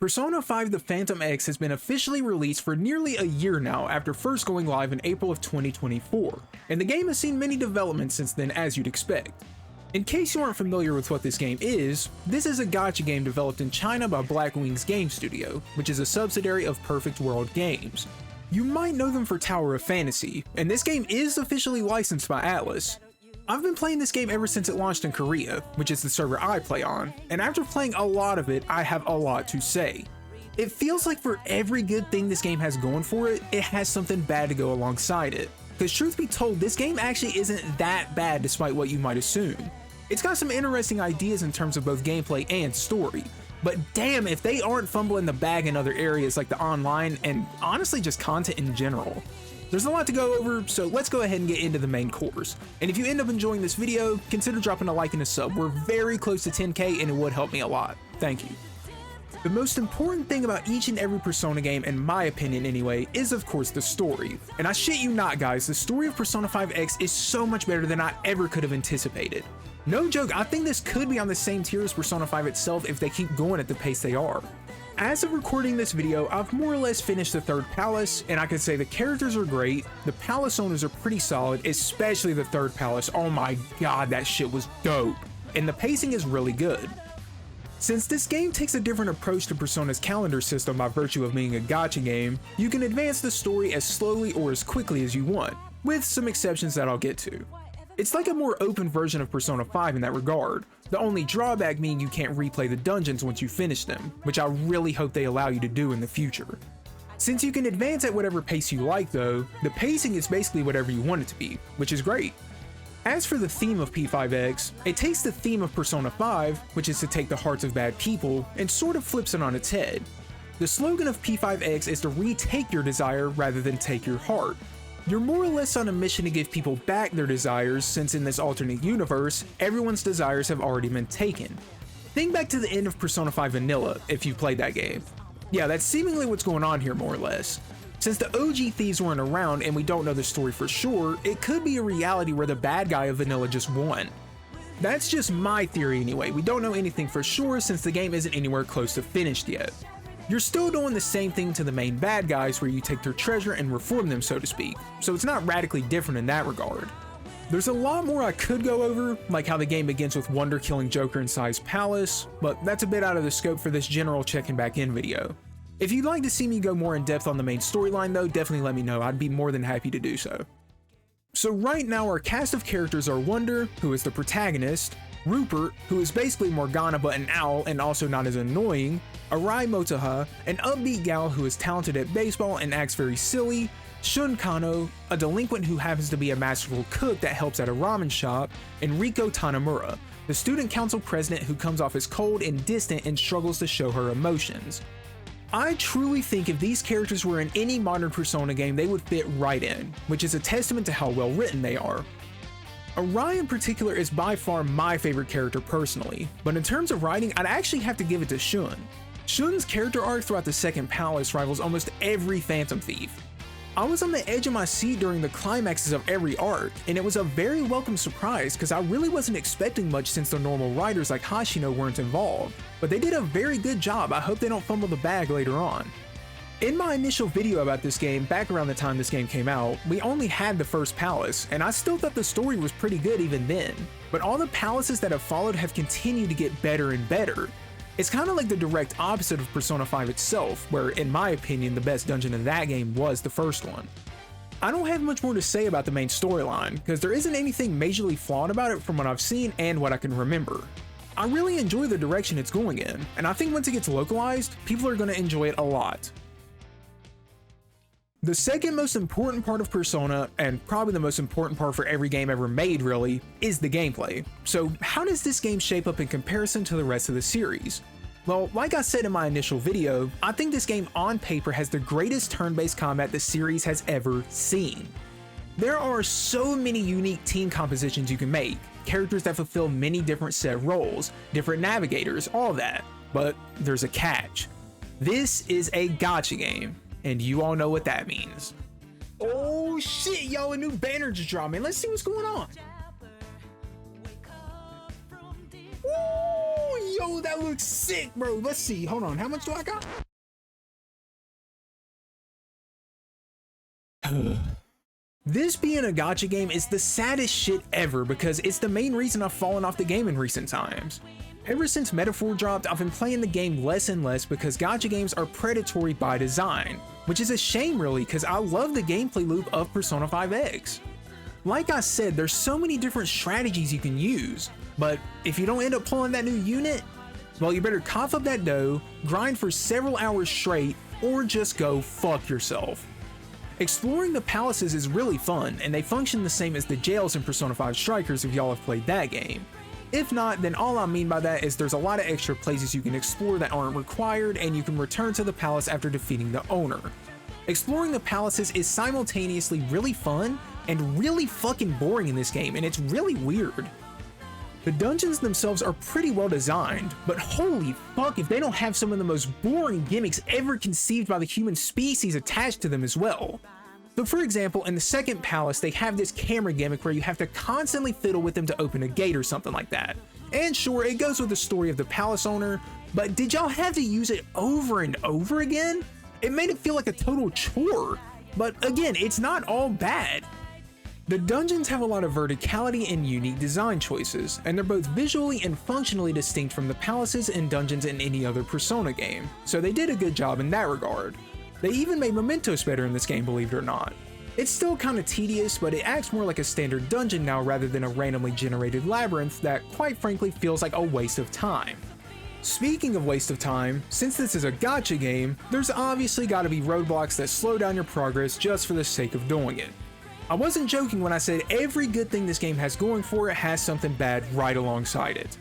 Persona 5 The Phantom X has been officially released for nearly a year now after first going live in April of 2024, and the game has seen many developments since then, as you'd expect. In case you aren't familiar with what this game is, this is a gacha game developed in China by Black Wings Game Studio, which is a subsidiary of Perfect World Games. You might know them for Tower of Fantasy, and this game is officially licensed by Atlus. I've been playing this game ever since it launched in Korea, which is the server I play on, and after playing a lot of it, I have a lot to say. It feels like for every good thing this game has going for it, it has something bad to go alongside it. Because truth be told, this game actually isn't that bad despite what you might assume. It's got some interesting ideas in terms of both gameplay and story, but damn if they aren't fumbling the bag in other areas like the online and honestly just content in general. There's a lot to go over, so let's go ahead and get into the main course. And if you end up enjoying this video, consider dropping a like and a sub. We're very close to 10K and it would help me a lot. Thank you. The most important thing about each and every Persona game, in my opinion anyway, is of course the story. And I shit you not guys, the story of Persona 5X is so much better than I ever could have anticipated. No joke, I think this could be on the same tier as Persona 5 itself if they keep going at the pace they are. As of recording this video, I've more or less finished the third palace, and I can say the characters are great, the palace owners are pretty solid, especially the third palace. Oh my god, that shit was dope. And the pacing is really good. Since this game takes a different approach to Persona's calendar system by virtue of being a gacha game, you can advance the story as slowly or as quickly as you want, with some exceptions that I'll get to. It's like a more open version of Persona 5 in that regard, the only drawback being you can't replay the dungeons once you finish them, which I really hope they allow you to do in the future. Since you can advance at whatever pace you like though, the pacing is basically whatever you want it to be, which is great. As for the theme of P5X, it takes the theme of Persona 5, which is to take the hearts of bad people, and sort of flips it on its head. The slogan of P5X is to retake your desire rather than take your heart. You're more or less on a mission to give people back their desires, since in this alternate universe, everyone's desires have already been taken. Think back to the end of Persona 5 Vanilla, if you've played that game. Yeah, that's seemingly what's going on here more or less. Since the OG thieves weren't around and we don't know the story for sure, it could be a reality where the bad guy of Vanilla just won. That's just my theory anyway, we don't know anything for sure since the game isn't anywhere close to finished yet. You're still doing the same thing to the main bad guys where you take their treasure and reform them, so to speak, so it's not radically different in that regard. There's a lot more I could go over, like how the game begins with Wonder killing Joker inside Palace, but that's a bit out of the scope for this general checking back in video. If you'd like to see me go more in depth on the main storyline though, definitely let me know, I'd be more than happy to do so. So right now our cast of characters are Wonder, who is the protagonist, Rupert, who is basically Morgana but an owl and also not as annoying, Arai Motoha, an upbeat gal who is talented at baseball and acts very silly, Shun Kano, a delinquent who happens to be a masterful cook that helps at a ramen shop, and Riko Tanamura, the student council president who comes off as cold and distant and struggles to show her emotions. I truly think if these characters were in any modern Persona game they would fit right in, which is a testament to how well written they are. Arai in particular is by far my favorite character personally, but in terms of writing I'd actually have to give it to Shun. Shun's character arc throughout the second palace rivals almost every Phantom Thief. I was on the edge of my seat during the climaxes of every arc, and it was a very welcome surprise because I really wasn't expecting much since the normal writers like Hashino weren't involved, but they did a very good job. I hope they don't fumble the bag later on. In my initial video about this game, back around the time this game came out, we only had the first palace, and I still thought the story was pretty good even then, but all the palaces that have followed have continued to get better and better. It's kind of like the direct opposite of Persona 5 itself, where in my opinion the best dungeon in that game was the first one. I don't have much more to say about the main storyline, because there isn't anything majorly flawed about it from what I've seen and what I can remember. I really enjoy the direction it's going in, and I think once it gets localized, people are going to enjoy it a lot. The second most important part of Persona, and probably the most important part for every game ever made really, is the gameplay. So how does this game shape up in comparison to the rest of the series? Well, like I said in my initial video, I think this game on paper has the greatest turn-based combat the series has ever seen. There are so many unique team compositions you can make, characters that fulfill many different set roles, different navigators, all that. But there's a catch. This is a gacha game. And you all know what that means. Oh shit, yo, a new banner just dropped, man. Let's see what's going on. Ooh, yo, Oh, that looks sick, bro. Let's see. Hold on. How much do I got? This being a gacha game is the saddest shit ever because it's the main reason I've fallen off the game in recent times. Ever since Metaphor dropped, I've been playing the game less and less because gacha games are predatory by design, which is a shame really because I love the gameplay loop of Persona 5X. Like I said, there's so many different strategies you can use, but if you don't end up pulling that new unit, well, you better cough up that dough, grind for several hours straight, or just go fuck yourself. Exploring the palaces is really fun, and they function the same as the jails in Persona 5 Strikers if y'all have played that game. If not, then all I mean by that is there's a lot of extra places you can explore that aren't required, and you can return to the palace after defeating the owner. Exploring the palaces is simultaneously really fun and really fucking boring in this game, and it's really weird. The dungeons themselves are pretty well designed, but holy fuck if they don't have some of the most boring gimmicks ever conceived by the human species attached to them as well. So for example, in the second palace, they have this camera gimmick where you have to constantly fiddle with them to open a gate or something like that. And sure, it goes with the story of the palace owner, but did y'all have to use it over and over again? It made it feel like a total chore, but again, it's not all bad. The dungeons have a lot of verticality and unique design choices, and they're both visually and functionally distinct from the palaces and dungeons in any other Persona game, so they did a good job in that regard. They even made mementos better in this game, believe it or not. It's still kinda tedious, but it acts more like a standard dungeon now rather than a randomly generated labyrinth that quite frankly feels like a waste of time. Speaking of waste of time, since this is a gacha game, there's obviously gotta be roadblocks that slow down your progress just for the sake of doing it. I wasn't joking when I said every good thing this game has going for it has something bad right alongside it.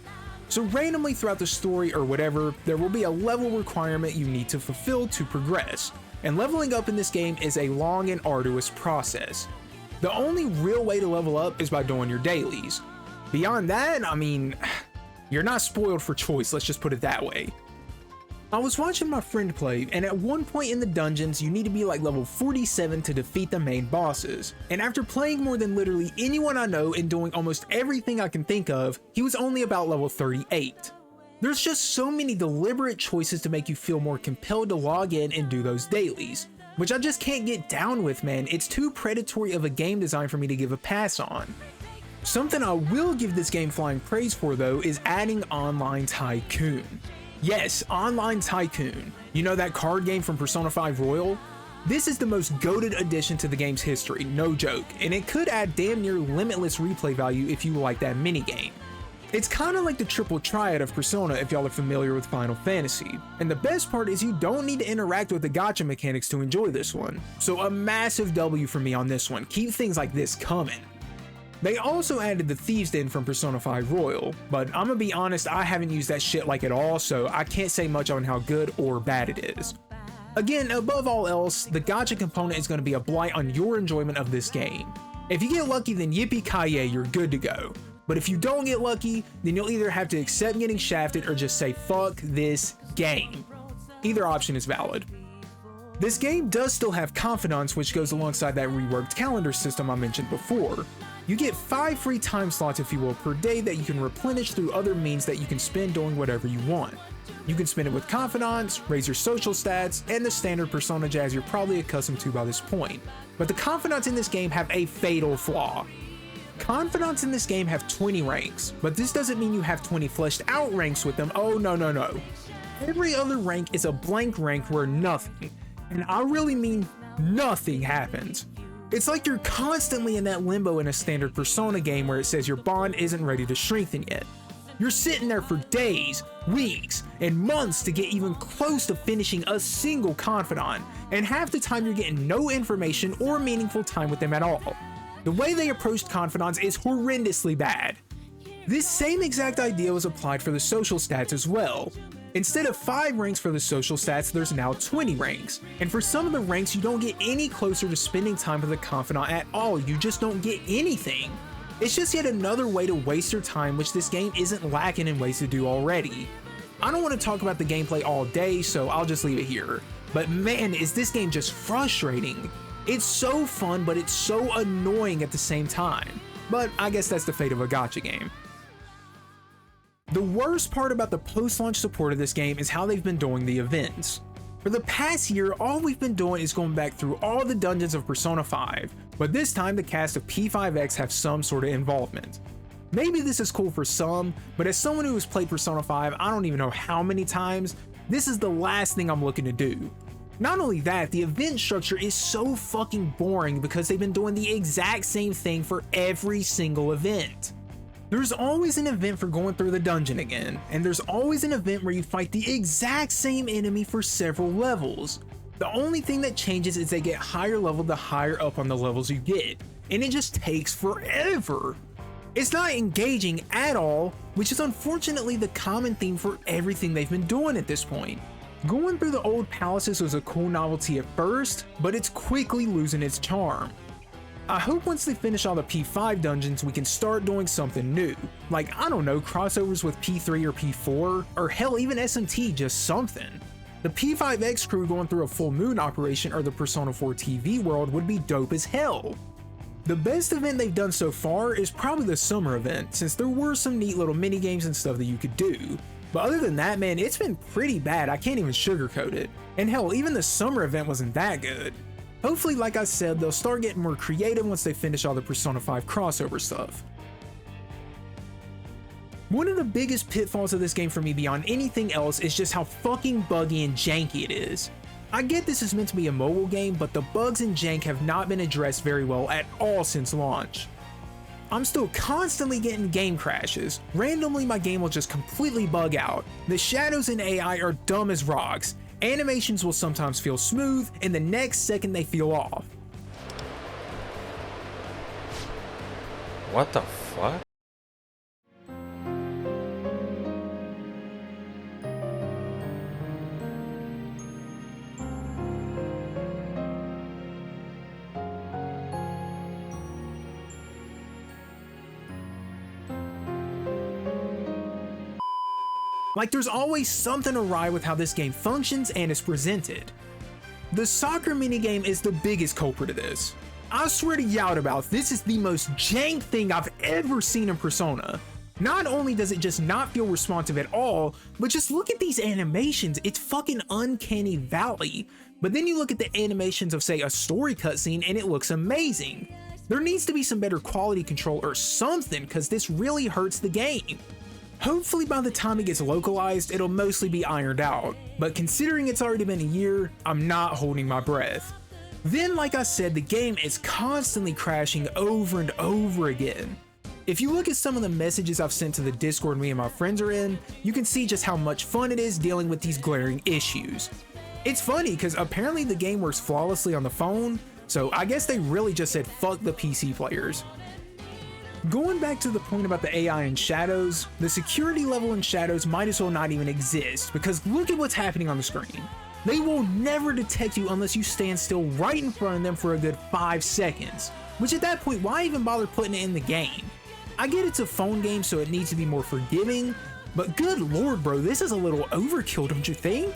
So randomly throughout the story or whatever, there will be a level requirement you need to fulfill to progress, and leveling up in this game is a long and arduous process. The only real way to level up is by doing your dailies. Beyond that, I mean, you're not spoiled for choice, let's just put it that way. I was watching my friend play, and at one point in the dungeons, you need to be like level 47 to defeat the main bosses. And after playing more than literally anyone I know and doing almost everything I can think of, he was only about level 38. There's just so many deliberate choices to make you feel more compelled to log in and do those dailies, which I just can't get down with, man. It's too predatory of a game design for me to give a pass on. Something I will give this game flying praise for though is adding Online Tycoon. Yes, Online Tycoon. You know that card game from Persona 5 Royal? This is the most goated addition to the game's history, no joke, and it could add damn near limitless replay value if you like that minigame. It's kinda like the triple triad of Persona if y'all are familiar with Final Fantasy, and the best part is you don't need to interact with the gacha mechanics to enjoy this one, so a massive W for me on this one. Keep things like this coming. They also added the Thieves Den from Persona 5 Royal, but I'm gonna be honest, I haven't used that shit like at all, so I can't say much on how good or bad it is. Again, above all else, the gacha component is gonna be a blight on your enjoyment of this game. If you get lucky, then yippee-ki-yay, you're good to go. But if you don't get lucky, then you'll either have to accept getting shafted or just say fuck this game. Either option is valid. This game does still have Confidants, which goes alongside that reworked calendar system I mentioned before. You get 5 free time slots, if you will, per day that you can replenish through other means that you can spend doing whatever you want. You can spend it with Confidants, raise your social stats, and the standard Persona jazz you're probably accustomed to by this point. But the Confidants in this game have a fatal flaw. Confidants in this game have 20 ranks, but this doesn't mean you have 20 fleshed out ranks with them. Oh no no no. Every other rank is a blank rank where nothing, and I really mean nothing, happens. It's like you're constantly in that limbo in a standard Persona game where it says your bond isn't ready to strengthen yet. You're sitting there for days, weeks, and months to get even close to finishing a single Confidant, and half the time you're getting no information or meaningful time with them at all. The way they approached Confidants is horrendously bad. This same exact idea was applied for the social stats as well. Instead of 5 ranks for the social stats, there's now 20 ranks. And for some of the ranks, you don't get any closer to spending time with a Confidant at all. You just don't get anything. It's just yet another way to waste your time, which this game isn't lacking in ways to do already. I don't want to talk about the gameplay all day, so I'll just leave it here. But man, is this game just frustrating. It's so fun, but it's so annoying at the same time. But I guess that's the fate of a gacha game. The worst part about the post-launch support of this game is how they've been doing the events. For the past year, all we've been doing is going back through all the dungeons of Persona 5, but this time the cast of P5X have some sort of involvement. Maybe this is cool for some, but as someone who has played Persona 5 I don't even know how many times, this is the last thing I'm looking to do. Not only that, the event structure is so fucking boring because they've been doing the exact same thing for every single event. There's always an event for going through the dungeon again, and there's always an event where you fight the exact same enemy for several levels. The only thing that changes is they get higher level the higher up on the levels you get, and it just takes forever. It's not engaging at all, which is unfortunately the common theme for everything they've been doing at this point. Going through the old palaces was a cool novelty at first, but it's quickly losing its charm. I hope once they finish all the P5 dungeons we can start doing something new, like I don't know, crossovers with P3 or P4, or hell even SMT, just something. The P5X crew going through a full moon operation or the Persona 4 TV world would be dope as hell. The best event they've done so far is probably the summer event, since there were some neat little mini games and stuff that you could do. But other than that, man, it's been pretty bad, I can't even sugarcoat it. And hell, even the summer event wasn't that good. Hopefully, like I said, they'll start getting more creative once they finish all the Persona 5 crossover stuff. One of the biggest pitfalls of this game for me beyond anything else is just how fucking buggy and janky it is. I get this is meant to be a mobile game, but the bugs and jank have not been addressed very well at all since launch. I'm still constantly getting game crashes. Randomly my game will just completely bug out. The shadows in AI are dumb as rocks. Animations will sometimes feel smooth, and the next second they feel off. What the fuck? Like there's always something awry with how this game functions and is presented. The soccer minigame is the biggest culprit of this. I swear to Yaudabout, this is the most jank thing I've ever seen in Persona. Not only does it just not feel responsive at all, but just look at these animations, it's fucking uncanny valley. But then you look at the animations of say a story cutscene and it looks amazing. There needs to be some better quality control or something, cause this really hurts the game. Hopefully by the time it gets localized, it'll mostly be ironed out, but considering it's already been a year, I'm not holding my breath. Then, like I said, the game is constantly crashing over and over again. If you look at some of the messages I've sent to the Discord me and my friends are in, you can see just how much fun it is dealing with these glaring issues. It's funny because apparently the game works flawlessly on the phone, so I guess they really just said fuck the PC players. Going back to the point about the AI in Shadows, the security level in Shadows might as well not even exist, because look at what's happening on the screen. They will never detect you unless you stand still right in front of them for a good 5 seconds, which at that point, why even bother putting it in the game? I get it's a phone game so it needs to be more forgiving, but good lord bro, this is a little overkill, don't you think?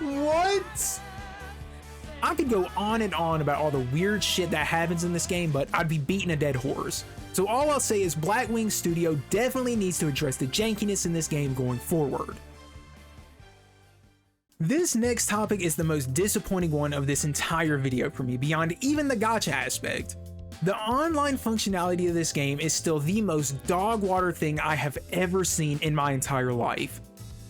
What? I could go on and on about all the weird shit that happens in this game, but I'd be beating a dead horse. So all I'll say is Blackwing Studio definitely needs to address the jankiness in this game going forward. This next topic is the most disappointing one of this entire video for me, beyond even the gacha aspect. The online functionality of this game is still the most dog water thing I have ever seen in my entire life.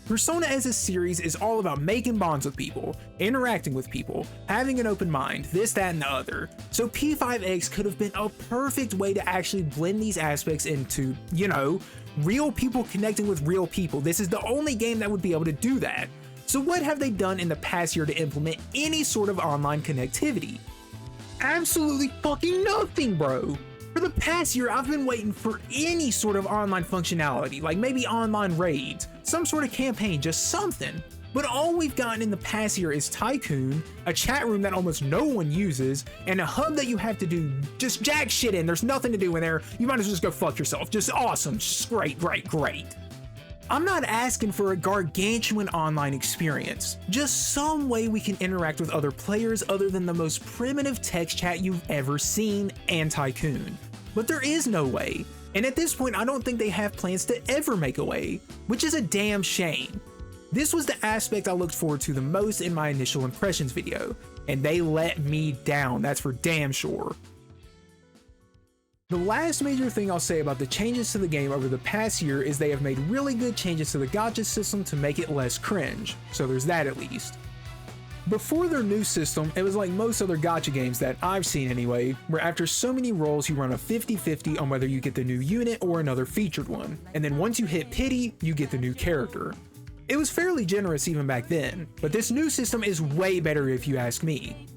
Persona as a series is all about making bonds with people, interacting with people, having an open mind, this, that, and the other. So P5X could have been a perfect way to actually blend these aspects into, you know, real people connecting with real people. This is the only game that would be able to do that. So what have they done in the past year to implement any sort of online connectivity? Absolutely fucking nothing, bro. For the past year, I've been waiting for any sort of online functionality, like maybe online raids, some sort of campaign, just something. But all we've gotten in the past year is Tycoon, a chat room that almost no one uses, and a hub that you have to do just jack shit in. There's nothing to do in there. You might as well just go fuck yourself. Just awesome. Just great, great, great. I'm not asking for a gargantuan online experience, just some way we can interact with other players other than the most primitive text chat you've ever seen and Tycoon. But there is no way, and at this point I don't think they have plans to ever make a way, which is a damn shame. This was the aspect I looked forward to the most in my initial impressions video, and they let me down, that's for damn sure. The last major thing I'll say about the changes to the game over the past year is they have made really good changes to the gacha system to make it less cringe, so there's that at least. Before their new system, it was like most other gacha games that I've seen anyway, where after so many rolls you run a 50-50 on whether you get the new unit or another featured one, and then once you hit pity, you get the new character. It was fairly generous even back then, but this new system is way better if you ask me.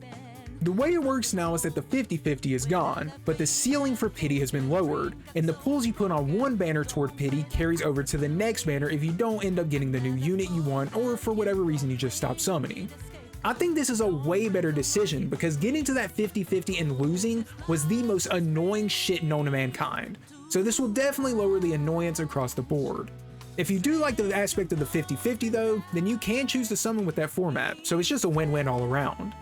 The way it works now is that the 50-50 is gone, but the ceiling for pity has been lowered, and the pulls you put on one banner toward pity carries over to the next banner if you don't end up getting the new unit you want or for whatever reason you just stop summoning. I think this is a way better decision because getting to that 50-50 and losing was the most annoying shit known to mankind, so this will definitely lower the annoyance across the board. If you do like the aspect of the 50-50 though, then you can choose to summon with that format, so it's just a win-win all around.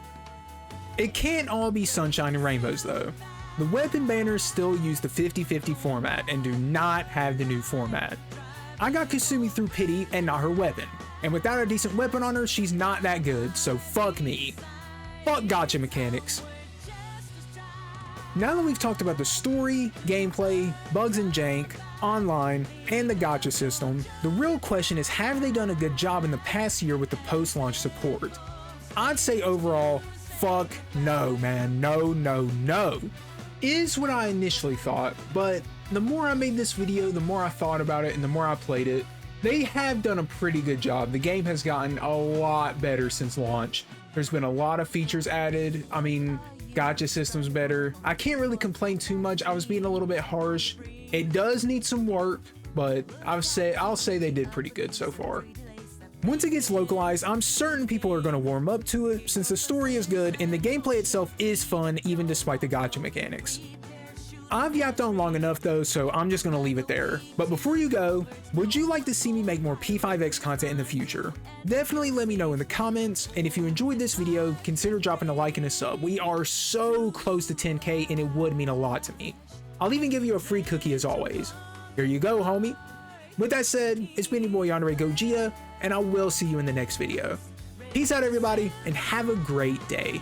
It can't all be sunshine and rainbows though. The weapon banners still use the 50-50 format and do not have the new format. I got Kasumi through pity and not her weapon, and without a decent weapon on her, she's not that good, so fuck me. Fuck gacha mechanics. Now that we've talked about the story, gameplay, bugs and jank, online, and the gacha system, the real question is, have they done a good job in the past year with the post-launch support? I'd say overall, fuck no, man. No. Is what I initially thought, but the more I made this video, the more I thought about it and the more I played it, they have done a pretty good job. The game has gotten a lot better since launch. There's been a lot of features added. I mean, gacha system's better. I can't really complain too much. I was being a little bit harsh. It does need some work, but I'll say they did pretty good so far. Once it gets localized, I'm certain people are going to warm up to it since the story is good and the gameplay itself is fun even despite the gacha mechanics. I've yapped on long enough though, so I'm just going to leave it there. But before you go, would you like to see me make more P5X content in the future? Definitely let me know in the comments, and if you enjoyed this video, consider dropping a like and a sub. We are so close to 10k and it would mean a lot to me. I'll even give you a free cookie as always. Here you go, homie. With that said, it's been your boy Yandere Gojia, and I will see you in the next video. Peace out everybody, and have a great day.